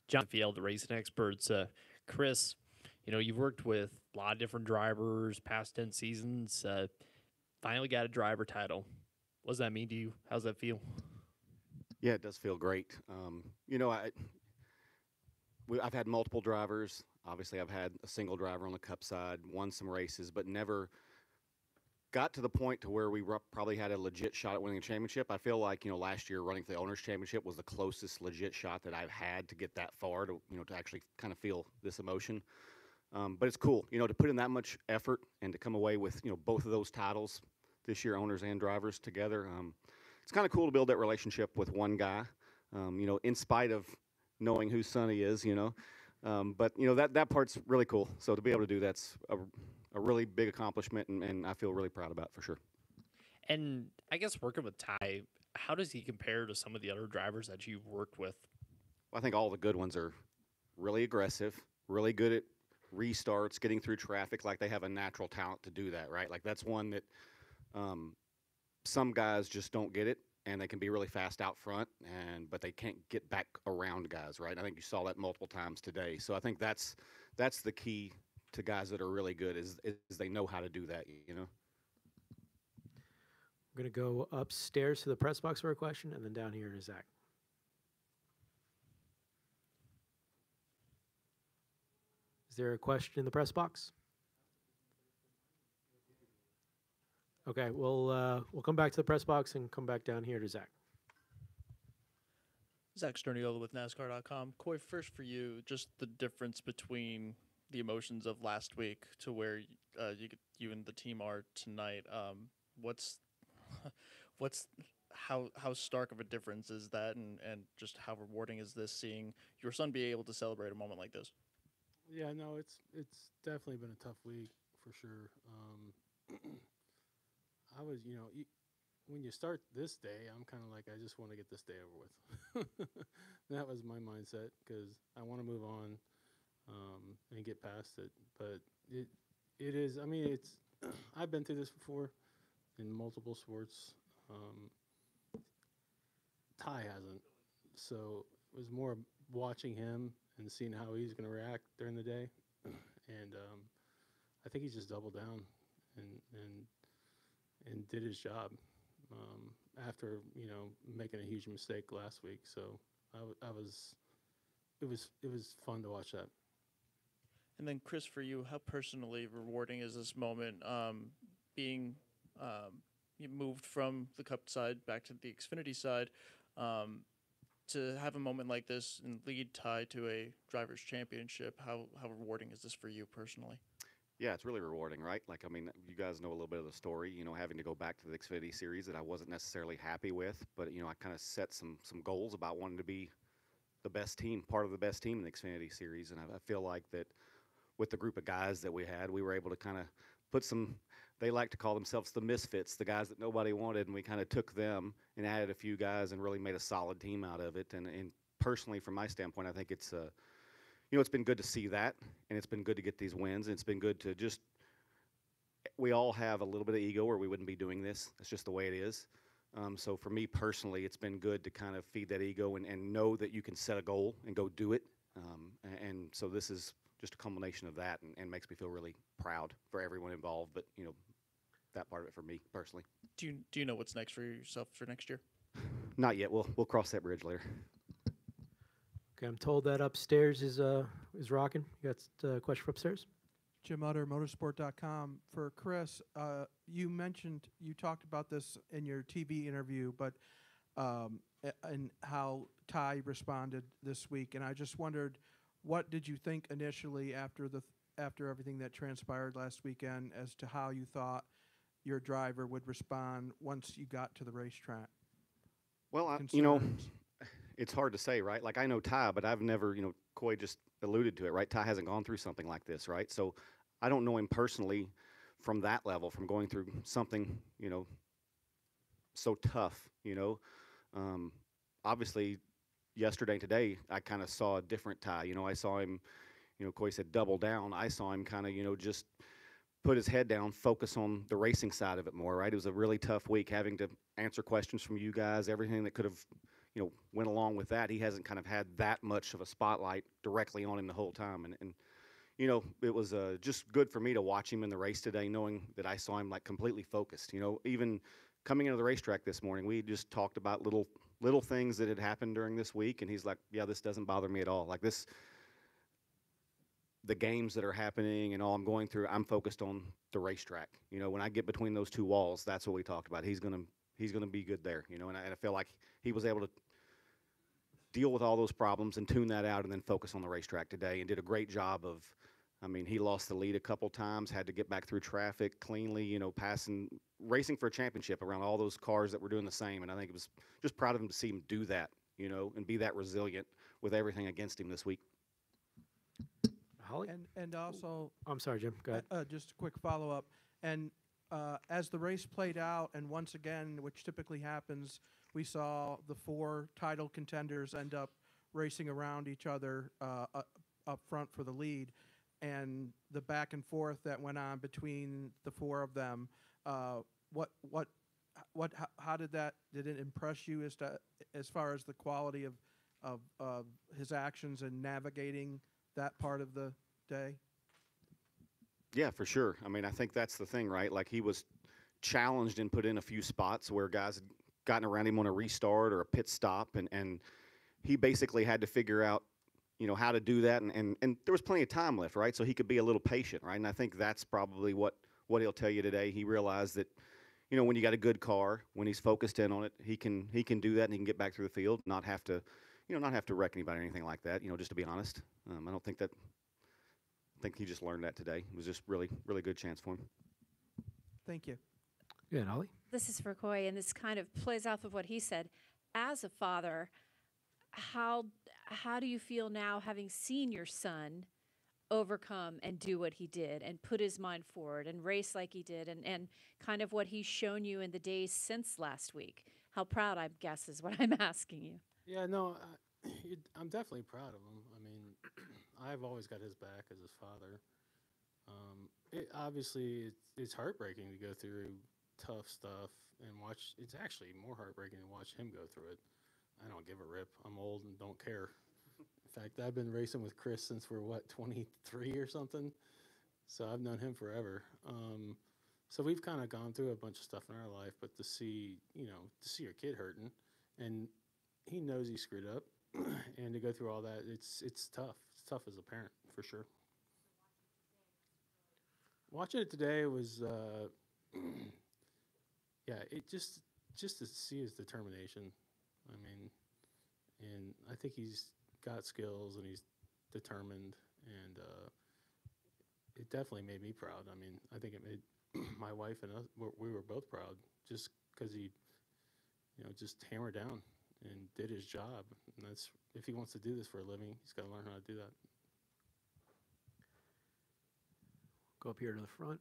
John Field, the racing experts. Chris, you've worked with a lot of different drivers, past 10 seasons. Finally got a driver title. What does that mean to you? How's that feel? Yeah, it does feel great. You know, I've had multiple drivers. Obviously, I've had a single driver on the Cup side, won some races, but never got to the point to where we probably had a legit shot at winning a championship. I feel like last year running for the owners championship was the closest legit shot that I've had to get that far to actually kind of feel this emotion. But it's cool, to put in that much effort and to come away with both of those titles this year, owners and drivers together. It's kind of cool to build that relationship with one guy. In spite of knowing whose son he is, but that part's really cool. So to be able to do that's a really big accomplishment, and I feel really proud about it for sure. And I guess working with Ty, how does he compare to some of the other drivers that you've worked with? Well, I think all the good ones are really aggressive, really good at restarts, getting through traffic. Like they have a natural talent to do that, right? Like that's one that um, some guys just don't get it, and they can be really fast out front, but they can't get back around guys, right? I think you saw that multiple times today. So I think that's the key to guys that are really good is they know how to do that. We're going to go upstairs to the press box for a question and then down here to Zach. Is there a question in the press box? Okay, we'll come back to the press box and come back down here to Zach. Zach Sterniola with NASCAR.com. Coy, first for you, just the difference between the emotions of last week to where you and the team are tonight. What's what's how stark of a difference is that, and just how rewarding is this seeing your son be able to celebrate a moment like this? Yeah, no, it's definitely been a tough week for sure. I was, when you start this day, I'm kind of like, I just want to get this day over with. That was my mindset because I want to move on and get past it. But it is. I mean, it's. I've been through this before in multiple sports. Ty hasn't, so it was more watching him and seeing how he's going to react during the day, and I think he just doubled down and and did his job after making a huge mistake last week. So I was it was fun to watch that. And then, Chris, for you, how personally rewarding is this moment being you moved from the Cup side back to the Xfinity side to have a moment like this and lead Ty to a Drivers' Championship? How rewarding is this for you personally? Yeah, it's really rewarding, right? Like, I mean, you guys know a little bit of the story. Having to go back to the Xfinity Series that I wasn't necessarily happy with, but I kind of set some goals about wanting to be the best team, part of the best team in the Xfinity Series, and I feel like that with the group of guys that we had, we were able to kind of put some. They like to call themselves the misfits, the guys that nobody wanted, and we kind of took them and added a few guys and really made a solid team out of it. And personally, from my standpoint, I think it's been good to see that, and it's been good to get these wins, and it's been good to just. We all have a little bit of ego, or we wouldn't be doing this. That's just the way it is. So for me personally, it's been good to kind of feed that ego and know that you can set a goal and go do it. And so this is just a culmination of that, and makes me feel really proud for everyone involved. But that part of it for me personally. Do you know what's next for yourself for next year? Not yet. We'll cross that bridge later. Okay, I'm told that upstairs is rocking. You got a question for upstairs? Jim Utter, motorsport.com. For Chris, you talked about this in your TV interview, but and how Ty responded this week, and I just wondered, what did you think initially after everything that transpired last weekend as to how you thought your driver would respond once you got to the racetrack? Well, it's hard to say, right? Like I know Ty, but I've never, Coy just alluded to it, right? Ty hasn't gone through something like this, right? So I don't know him personally from that level, from going through something, so tough, Obviously, yesterday and today, I kind of saw a different Ty. I saw him, Coy said double down. I saw him kind of, just put his head down, focus on the racing side of it more, right? It was a really tough week having to answer questions from you guys, everything that could have, went along with that, he hasn't kind of had that much of a spotlight directly on him the whole time. And it was just good for me to watch him in the race today, knowing that I saw him like completely focused. Even coming into the racetrack this morning, we just talked about little things that had happened during this week, and he's like, yeah, this doesn't bother me at all. Like the games that are happening and all I'm going through, I'm focused on the racetrack. When I get between those two walls, that's what we talked about. He's gonna be good there. And I feel like he was able to deal with all those problems and tune that out and then focus on the racetrack today, and did a great job of. He lost the lead a couple times, had to get back through traffic cleanly, racing for a championship around all those cars that were doing the same. And I think it was just proud of him to see him do that, and be that resilient with everything against him this week. Holly? And also, I'm sorry, Jim. Go ahead. just a quick follow-up. And as the race played out, and once again, which typically happens, we saw the 4 title contenders end up racing around each other up front for the lead. And the back and forth that went on between the 4 of them, how did it impress you as far as the quality of his actions and navigating that part of the day? Yeah, for sure. I think that's the thing, right? Like, he was challenged and put in a few spots where guys had gotten around him on a restart or a pit stop, and he basically had to figure out how to do that, and there was plenty of time left, right? So he could be a little patient, right? And I think that's probably what he'll tell you today. He realized that, when you got a good car, when he's focused in on it, he can do that, and he can get back through the field, not have to wreck anybody or anything like that. Just to be honest, I think he just learned that today. It was just really, really good chance for him. Thank you. Good, Holly. This is for Coy, and this kind of plays off of what he said. As a father, how do you feel now, having seen your son overcome and do what he did and put his mind forward and race like he did, and kind of what he's shown you in the days since last week? How proud, I guess, is what I'm asking you. Yeah, no, I'm definitely proud of him. I've always got his back as his father. Obviously, it's heartbreaking to go through tough stuff and watch. It's actually more heartbreaking to watch him go through it. I don't give a rip. I'm old and don't care. In fact, I've been racing with Chris since we're 23 or something. So I've known him forever. So we've kind of gone through a bunch of stuff in our life, but to see your kid hurting, and he knows he screwed up, and to go through all that, it's tough. It's tough as a parent, for sure. Watching it today was, it just to see his determination. And I think he's got skills and he's determined, and it definitely made me proud. I think it made my wife and us, we were both proud, just because he, just hammered down and did his job. And that's, if he wants to do this for a living, he's got to learn how to do that. Go up here to the front.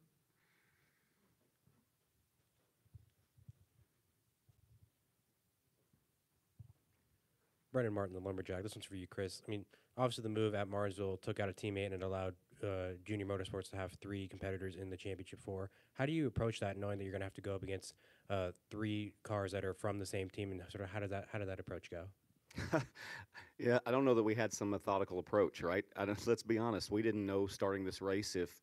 Brendan Martin, the Lumberjack. This one's for you, Chris. Obviously the move at Martinsville took out a teammate and it allowed Junior Motorsports to have 3 competitors in the championship 4. How do you approach that, knowing that you're going to have to go up against 3 cars that are from the same team, and sort of how did that approach go? Yeah, I don't know that we had some methodical approach, right? Let's be honest. We didn't know starting this race if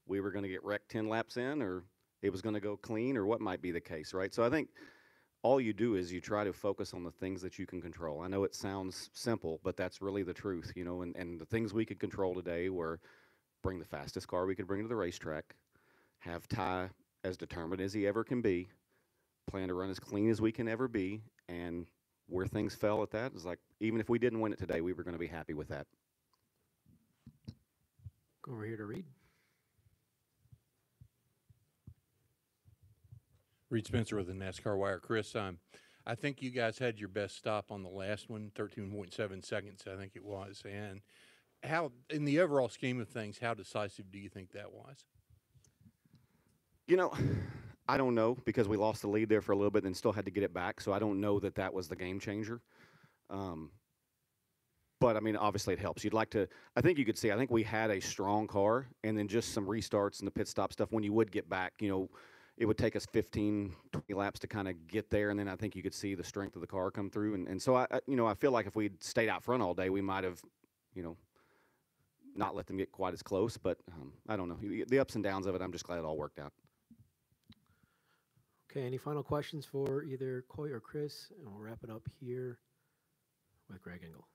we were going to get wrecked 10 laps in, or it was going to go clean, or what might be the case, right? So I think all you do is you try to focus on the things that you can control. I know it sounds simple, but that's really the truth, and the things we could control today were bring the fastest car we could bring to the racetrack, have Ty as determined as he ever can be, plan to run as clean as we can ever be, and where things fell at that is like, even if we didn't win it today, we were going to be happy with that. Go over here to Reed. Reed Spencer with the NASCAR Wire. Chris, I think you guys had your best stop on the last one, 13.7 seconds, I think it was. And how, in the overall scheme of things, how decisive do you think that was? I don't know, because we lost the lead there for a little bit and still had to get it back. So I don't know that was the game changer. But, obviously it helps. I think you could see, I think we had a strong car, and then just some restarts and the pit stop stuff when you would get back, it would take us 15, 20 laps to kind of get there, and then I think you could see the strength of the car come through. And so I feel like if we'd stayed out front all day, we might have, not let them get quite as close. But I don't know, the ups and downs of it. I'm just glad it all worked out. Okay, any final questions for either Coy or Chris? And we'll wrap it up here with Greg Engel.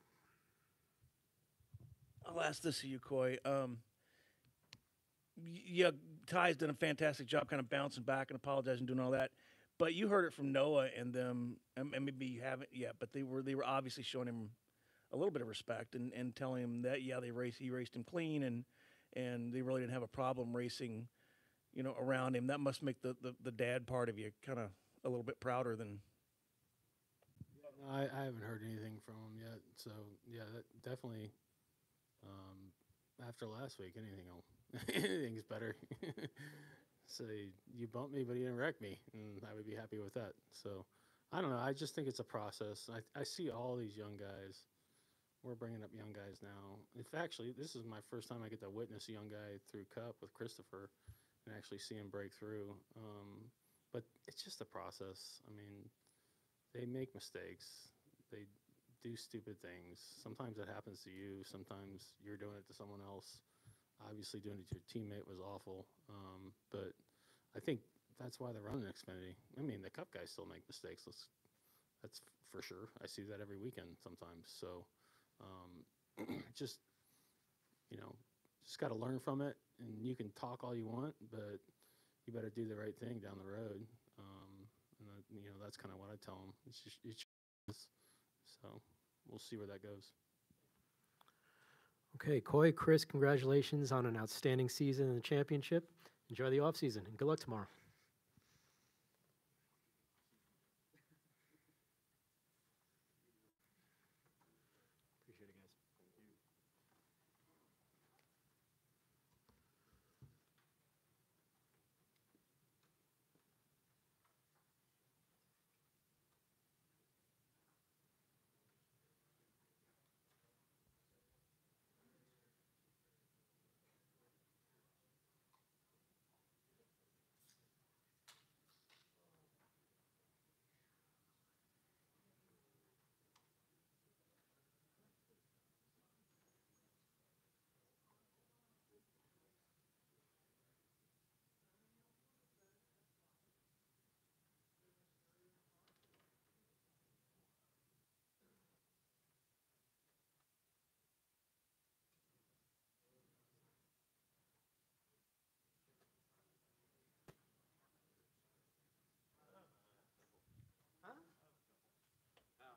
I'll ask this of you, Coy. Yeah, Ty's done a fantastic job kind of bouncing back and apologizing and doing all that. But you heard it from Noah and them, and maybe you haven't yet, but they were obviously showing him a little bit of respect and telling him that, yeah, he raced him clean, and they really didn't have a problem racing, around him. That must make the dad part of you kind of a little bit prouder than. I haven't heard anything from him yet, so yeah, that definitely. After last week, anything's better. So you bumped me, but you didn't wreck me, and I would be happy with that. So I don't know. I just think it's a process. I see all these young guys. We're bringing up young guys now. Actually, this is my first time I get to witness a young guy through Cup with Christopher and actually see him break through. But it's just a process. I mean, they make mistakes. They do stupid things. Sometimes it happens to you. Sometimes you're doing it to someone else. Obviously, doing it to your teammate was awful. But I think that's why they're running Xfinity. I mean, the Cup guys still make mistakes. That's for sure. I see that every weekend sometimes. So just got to learn from it. And you can talk all you want, but you better do the right thing down the road. And that's kind of what I tell them. So we'll see where that goes. Okay, Coy, Chris, congratulations on an outstanding season in the championship. Enjoy the off season, and good luck tomorrow. Appreciate it, guys.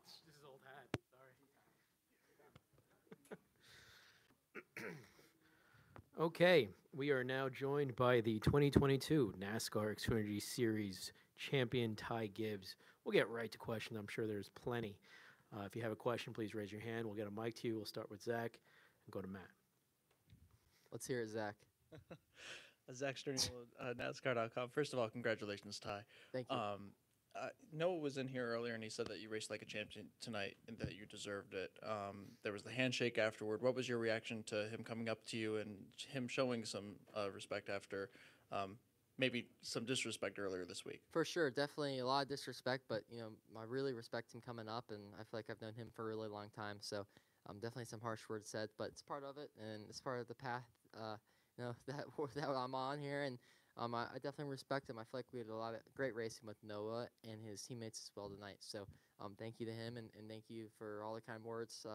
This is old hat. Sorry. Okay, we are now joined by the 2022 NASCAR Xfinity Series champion Ty Gibbs. We'll get right to questions. I'm sure there's plenty. If you have a question, please raise your hand. We'll get a mic to you. We'll start with Zach and go to Matt. Let's hear it, Zach. Zach Sterney, NASCAR.com. First of all, congratulations, Ty. Thank you. Noah was in here earlier, and he said that you raced like a champion tonight and that you deserved it. There was the handshake afterward. What was your reaction to him coming up to you and him showing some respect after maybe some disrespect earlier this week? For sure, definitely a lot of disrespect, but I really respect him coming up, and I feel like I've known him for a really long time. So definitely some harsh words said, but it's part of it, and it's part of the path that I'm on here, and I definitely respect him. I feel like we had a lot of great racing with Noah and his teammates as well tonight. So thank you to him, and thank you for all the kind words.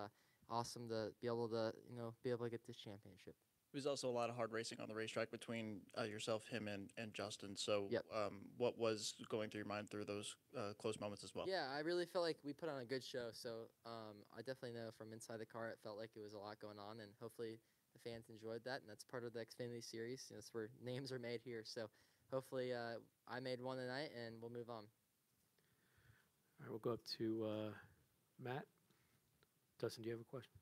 Awesome to be able to get this championship. It was also a lot of hard racing on the racetrack between yourself, him, and Justin. So Yep. What was going through your mind through those close moments as well? Yeah, I really felt like we put on a good show. So I definitely know from inside the car, it felt like it was a lot going on, and hopefully the fans enjoyed that, and that's part of the Xfinity Series. That's where names are made here. So hopefully I made one tonight, and we'll move on. All right, we'll go up to Matt. Dustin, do you have a question?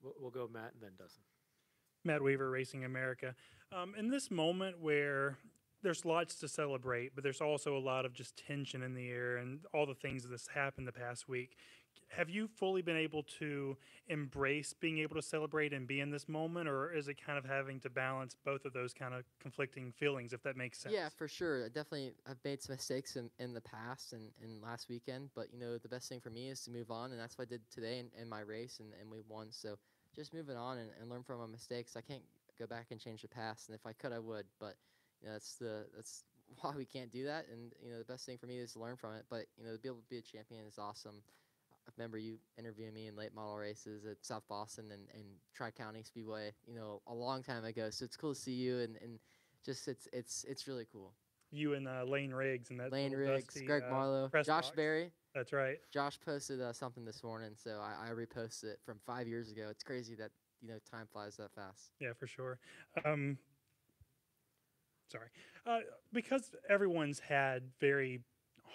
We'll go Matt and then Dustin. Matt Weaver, Racing America. In this moment where there's lots to celebrate, but there's also a lot of just tension in the air and all the things that's happened the past week, have you fully been able to embrace being able to celebrate and be in this moment, or is it kind of having to balance both of those kind of conflicting feelings, if that makes sense? Yeah, for sure. I've made some mistakes in the past and last weekend, but the best thing for me is to move on, and that's what I did today in my race, and we won. So just moving on and learn from my mistakes. I can't go back and change the past, and if I could, I would. But that's why we can't do that. And the best thing for me is to learn from it. But to be able to be a champion is awesome. I remember you interviewing me in late model races at South Boston and Tri-County Speedway, a long time ago. So it's cool to see you, and just it's really cool. You and Lane Riggs and that Lane little Riggs, dusty, Greg Marlowe, press Josh box. Berry. That's right. Josh posted something this morning, so I reposted it from 5 years ago. It's crazy that time flies that fast. Yeah, for sure. Sorry. Because everyone's had very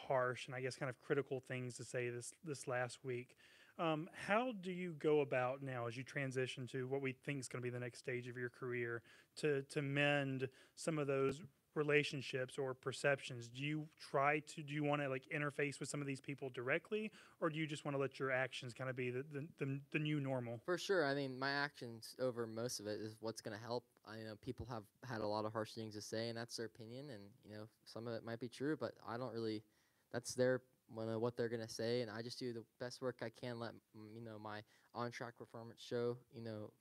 harsh and I guess kind of critical things to say this last week, how do you go about now as you transition to what we think is going to be the next stage of your career to mend some of those relationships or perceptions? Do you want to interface with some of these people directly, or do you just want to let your actions kind of be the new normal? For sure. I mean, my actions over most of it is what's going to help. People have had a lot of harsh things to say, and that's their opinion, and some of it might be true, but I don't really. That's their what they're going to say, and I just do the best work I can. Let my on-track performance show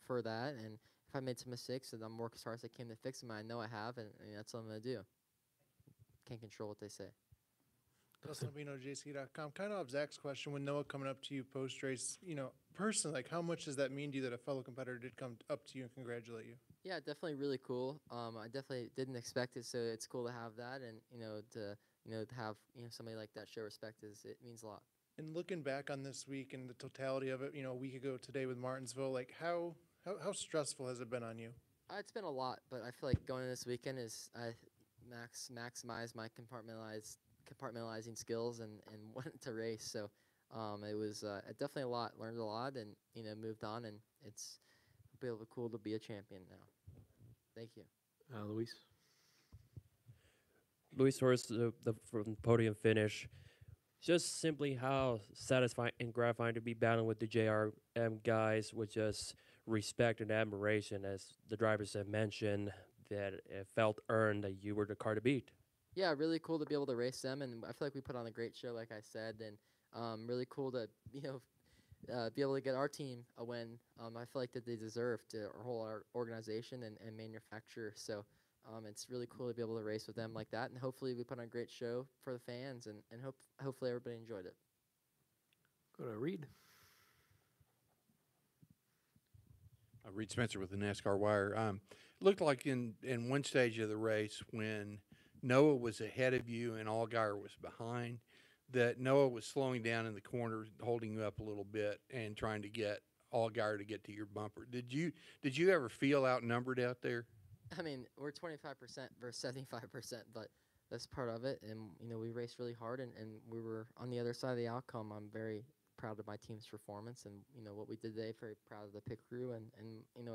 for that, and if I made some mistakes, then I'm working as hard as I can to fix them. I know I have, and that's what I'm going to do. Can't control what they say. JC.com. Kind of Zach's question, when Noah coming up to you post-race, personally, how much does that mean to you that a fellow competitor did come up to you and congratulate you? Yeah, definitely really cool. I definitely didn't expect it, so it's cool to have that, and to have somebody like that show respect it means a lot. And looking back on this week and the totality of it, a week ago today with Martinsville, how stressful has it been on you? It's been a lot, but I feel like going this weekend is I maximize my compartmentalizing skills and went to race. So it was definitely a lot. Learned a lot, and moved on, and it's cool to be a champion now. Thank you, Luis. Luis Torres, from the podium finish. Just simply how satisfying and gratifying to be battling with the JRM guys with just respect and admiration, as the drivers have mentioned, that it felt earned that you were the car to beat. Yeah, really cool to be able to race them, and I feel like we put on a great show, like I said, and really cool to be able to get our team a win. I feel like that they deserve to our whole organization and manufacturer. So it's really cool to be able to race with them like that, and hopefully we put on a great show for the fans, and hopefully everybody enjoyed it. Go to Reed. Reed Spencer with the NASCAR Wire. Looked like in one stage of the race when Noah was ahead of you and Allgaier was behind, that Noah was slowing down in the corner, holding you up a little bit and trying to get Allgaier to get to your bumper. Did you ever feel outnumbered out there? I mean, we're 25% versus 75%, but that's part of it. And, we raced really hard, and we were on the other side of the outcome. I'm very proud of my team's performance and, what we did today. Very proud of the pit crew and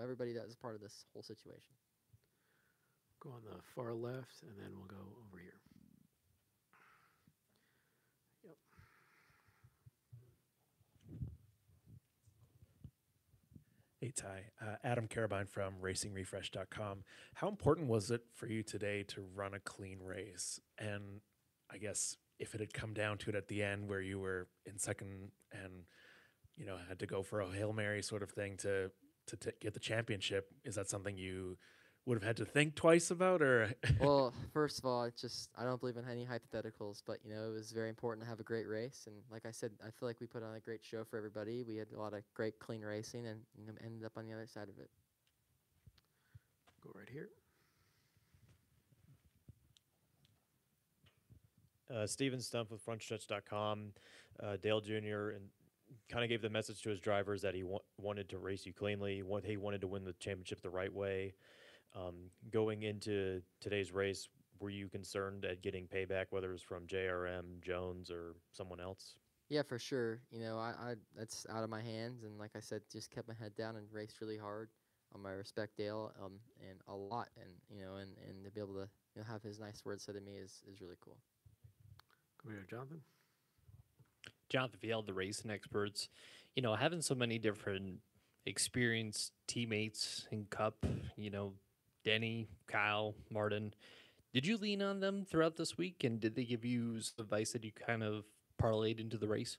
everybody that was part of this whole situation. Go on the far left, and then we'll go over here. Yep. Hey, Ty. Adam Carabine from RacingRefresh.com. How important was it for you today to run a clean race? And I guess if it had come down to it at the end where you were in second and, had to go for a Hail Mary sort of thing to get the championship, is that something you would have had to think twice about, or? Well, first of all, I don't believe in any hypotheticals, but it was very important to have a great race, and like I said, I feel like we put on a great show for everybody. We had a lot of great clean racing, and ended up on the other side of it. Go right here. Steven Stump with FrontStretch.com. Dale Jr. and kind of gave the message to his drivers that he wanted to race you cleanly. He wanted to win the championship the right way. Going into today's race, were you concerned at getting payback, whether it was from JRM, Jones, or someone else? Yeah, for sure. I that's out of my hands, and like I said, just kept my head down and raced really hard. I respect Dale and a lot, and and to be able to have his nice words said to me is really cool. Go here, Jonathan. Jonathan Field, the racing experts, having so many different experienced teammates in Cup, Denny, Kyle, Martin. Did you lean on them throughout this week, and did they give you some advice that you kind of parlayed into the race?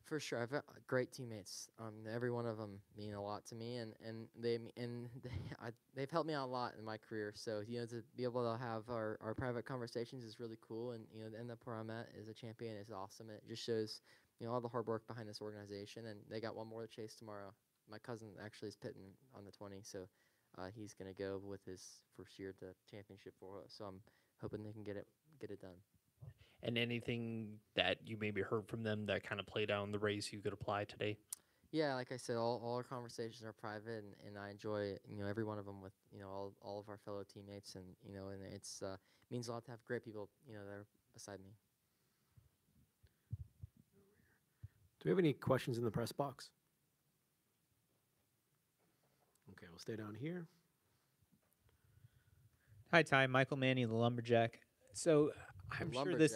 For sure, I've got great teammates. Every one of them mean a lot to me, and they've helped me out a lot in my career. So to be able to have our private conversations is really cool, and to end up where I'm at as a champion is awesome. It just shows all the hard work behind this organization, and they got one more to chase tomorrow. My cousin actually is pitting on the 20, so he's gonna go with his first year at the championship for us. So I'm hoping they can get it done. And anything that you maybe heard from them that kind of played out in the race you could apply today? Yeah, like I said, all our conversations are private, and I enjoy every one of them with all of our fellow teammates, and and it's means a lot to have great people that are beside me. Do we have any questions in the press box? Okay, we'll stay down here. Hi, Ty. Michael Manny, the Lumberjack. So I'm sure this.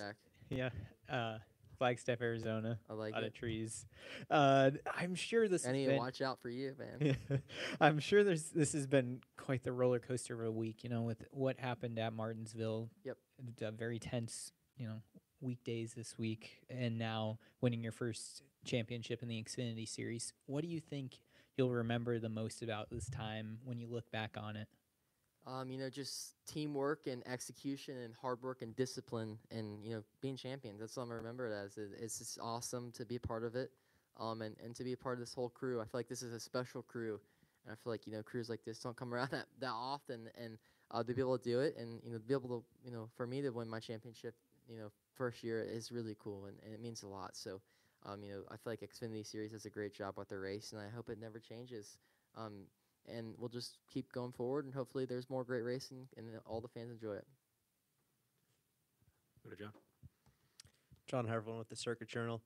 Flagstaff, Arizona. I like a lot it. of trees. I'm sure this. I need to watch out for you, man. I'm sure this has been quite the roller coaster of a week. With what happened at Martinsville. Yep. Very tense. Weekdays this week, and now winning your first championship in the Xfinity Series. What do you think you'll remember the most about this time when you look back on it? Just teamwork and execution and hard work and discipline and, being champions. That's what I remember it as. It's just awesome to be a part of it and to be a part of this whole crew. I feel like this is a special crew. And I feel like, crews like this don't come around that often. And to be able to do it and, to be able to, for me to win my championship, first year is really cool. And it means a lot. So, I feel like Xfinity Series does a great job with the race. And I hope it never changes. And we'll just keep going forward, and hopefully there's more great racing, and all the fans enjoy it. Go to John. John Harville with the Circuit Journal.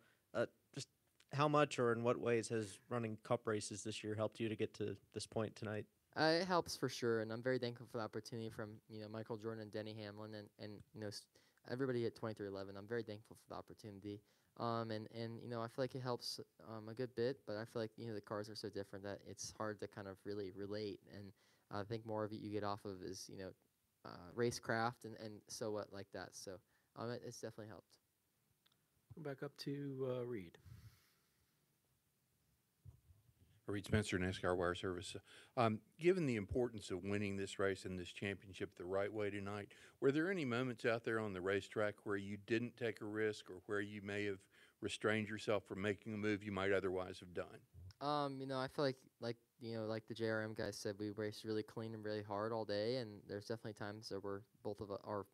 Just how much or in what ways has running Cup races this year helped you to get to this point tonight? It helps for sure, and I'm very thankful for the opportunity from Michael Jordan and Denny Hamlin, and everybody at 2311. I'm very thankful for the opportunity. And I feel like it helps a good bit, but I feel like the cars are so different that it's hard to kind of really relate. And I think more of it you get off of is racecraft and so what like that. So it's definitely helped. Go back up to Reed. Reed Spencer, NASCAR Wire Service. Given the importance of winning this race and this championship the right way tonight, were there any moments out there on the racetrack where you didn't take a risk or where you may have restrained yourself from making a move you might otherwise have done? I feel like the JRM guys said, we raced really clean and really hard all day, and there's definitely times that where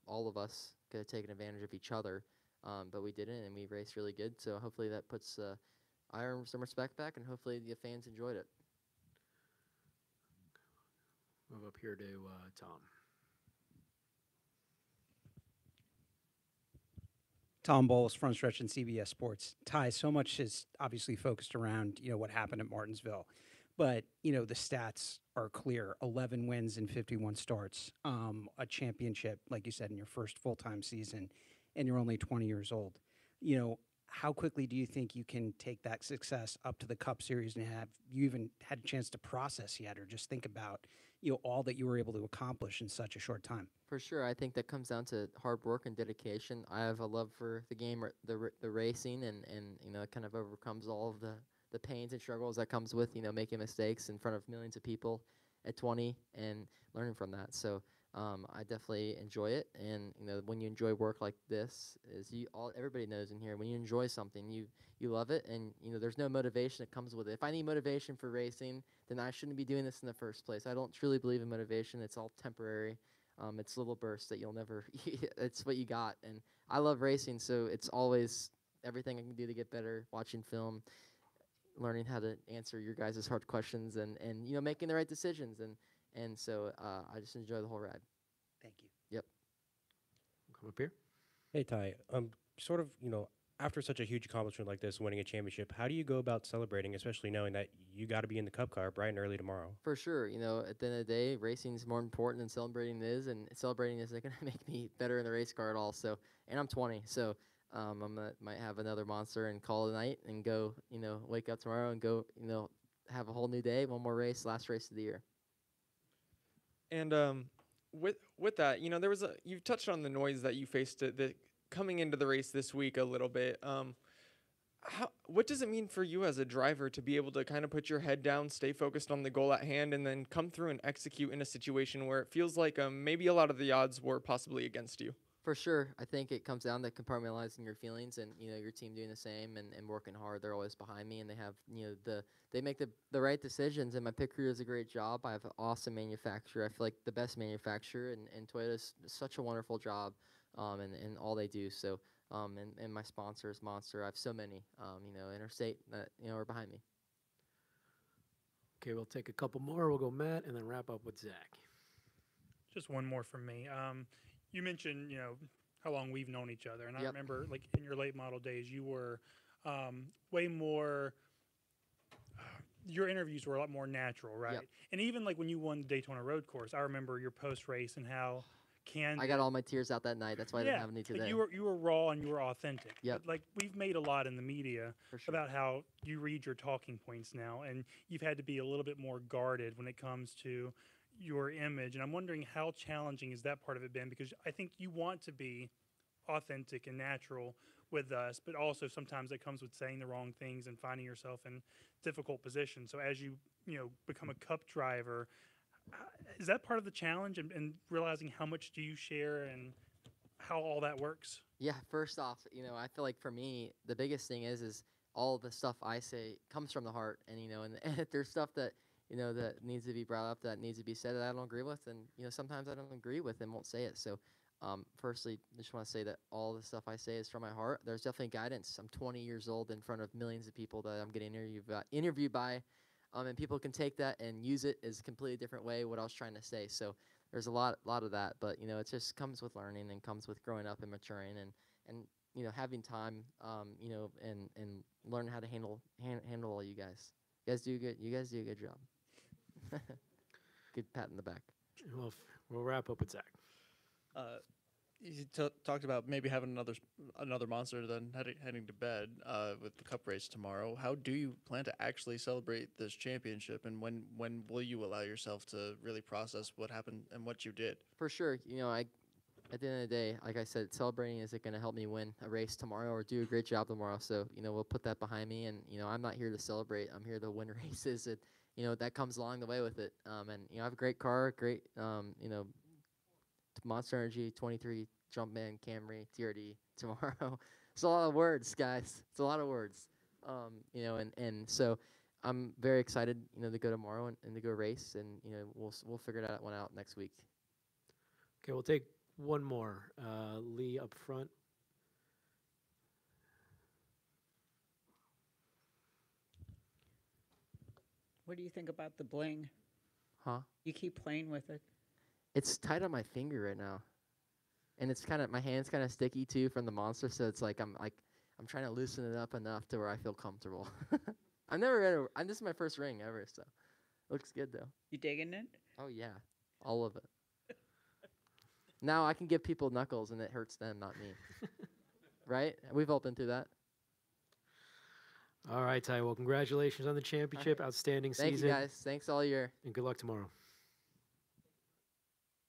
all of us could have taken advantage of each other, but we didn't, and we raced really good. So hopefully that puts I earned some respect back, and hopefully the fans enjoyed it. Move up here to Tom. Tom Bowles, Front Stretch and CBS Sports. Ty, so much is obviously focused around, what happened at Martinsville. But, the stats are clear. 11 wins and 51 starts. A championship, like you said, in your first full-time season, and you're only 20 years old. How quickly do you think you can take that success up to the Cup Series, and have you even had a chance to process yet, or just think about, all that you were able to accomplish in such a short time? For sure, I think that comes down to hard work and dedication. I have a love for the game, the racing, and it kind of overcomes all of the pains and struggles that comes with making mistakes in front of millions of people at 20 and learning from that. So I definitely enjoy it, and when you enjoy work like this, everybody knows in here, when you enjoy something, you love it, and there's no motivation that comes with it. If I need motivation for racing, then I shouldn't be doing this in the first place. I don't truly believe in motivation. It's all temporary. It's little bursts that you'll never. It's what you got, and I love racing, so it's always everything I can do to get better. Watching film, learning how to answer your guys' hard questions, and making the right decisions, and so I just enjoy the whole ride. Thank you. Yep. Come up here. Hey, Ty. Sort of, after such a huge accomplishment like this, winning a championship, how do you go about celebrating, especially knowing that you got to be in the Cup car bright and early tomorrow? For sure. At the end of the day, racing is more important than celebrating is, and celebrating isn't going to make me better in the race car at all. So, and I'm 20, so might have another monster and call it a night and go, wake up tomorrow and go, have a whole new day, one more race, last race of the year. And with that, there was you've touched on the noise that you faced coming into the race this week a little bit. What does it mean for you as a driver to be able to kind of put your head down, stay focused on the goal at hand, and then come through and execute in a situation where it feels like maybe a lot of the odds were possibly against you? For sure. I think it comes down to compartmentalizing your feelings and, your team doing the same and working hard. They're always behind me, and they have, they make the right decisions, and my pit crew does a great job. I have an awesome manufacturer. I feel like the best manufacturer, and Toyota's such a wonderful job and all they do. So, and my sponsor is Monster. I have so many, Interstate that, are behind me. Okay, we'll take a couple more. We'll go Matt and then wrap up with Zach. Just one more from me. You mentioned, how long we've known each other. And I remember, like, in your late model days, you were way more your interviews were a lot more natural, right? Yep. And even, like, when you won the Daytona Road Course, I remember your post-race and how candid. I got all my tears out that night. That's why I didn't have any today. Like you were raw and you were authentic. Yep. But, like, we've made a lot in the media about how you read your talking points now, and you've had to be a little bit more guarded when it comes to your image. And I'm wondering how challenging has that part of it been, because I think you want to be authentic and natural with us, but also sometimes it comes with saying the wrong things and finding yourself in difficult positions. So as you become a Cup driver, is that part of the challenge, and realizing how much do you share and how all that works? Yeah, first off, I feel like for me, the biggest thing is all the stuff I say comes from the heart, and and if there's stuff that that needs to be brought up, that needs to be said that I don't agree with, and sometimes I don't agree with and won't say it. So firstly, I just want to say that all the stuff I say is from my heart. There's definitely guidance. I'm 20 years old in front of millions of people that I'm getting interviewed by, and people can take that and use it as a completely different way what I was trying to say. So there's a lot of that, but it just comes with learning and comes with growing up and maturing and having time, and learning how to handle all you guys. You guys do good. You guys do a good job. Good pat in the back. Well, we'll wrap up with Zach. You talked about maybe having another monster than heading to bed with the Cup race tomorrow. How do you plan to actually celebrate this championship, and when will you allow yourself to really process what happened and what you did? For sure, at the end of the day, like I said, celebrating isn't going to help me win a race tomorrow or do a great job tomorrow. So we'll put that behind me, and I'm not here to celebrate. I'm here to win races, and that comes along the way with it. And I have a great car, great Monster Energy 23 Jumpman Camry TRD tomorrow. It's a lot of words, guys. It's a lot of words. And so I'm very excited, to go tomorrow and to go race, and we'll figure that one out next week. Okay, we'll take one more. Lee up front. What do you think about the bling? Huh? You keep playing with it. It's tight on my finger right now, and it's my hand's kind of sticky too from the monster. So it's like I'm trying to loosen it up enough to where I feel comfortable. This is my first ring ever, so it looks good though. You digging it? Oh yeah, all of it. Now I can give people knuckles and it hurts them, not me. Right? We've all been through that. All right, Ty. Well, congratulations on the championship. Outstanding season. Thank you, guys. Thanks all year. And good luck tomorrow.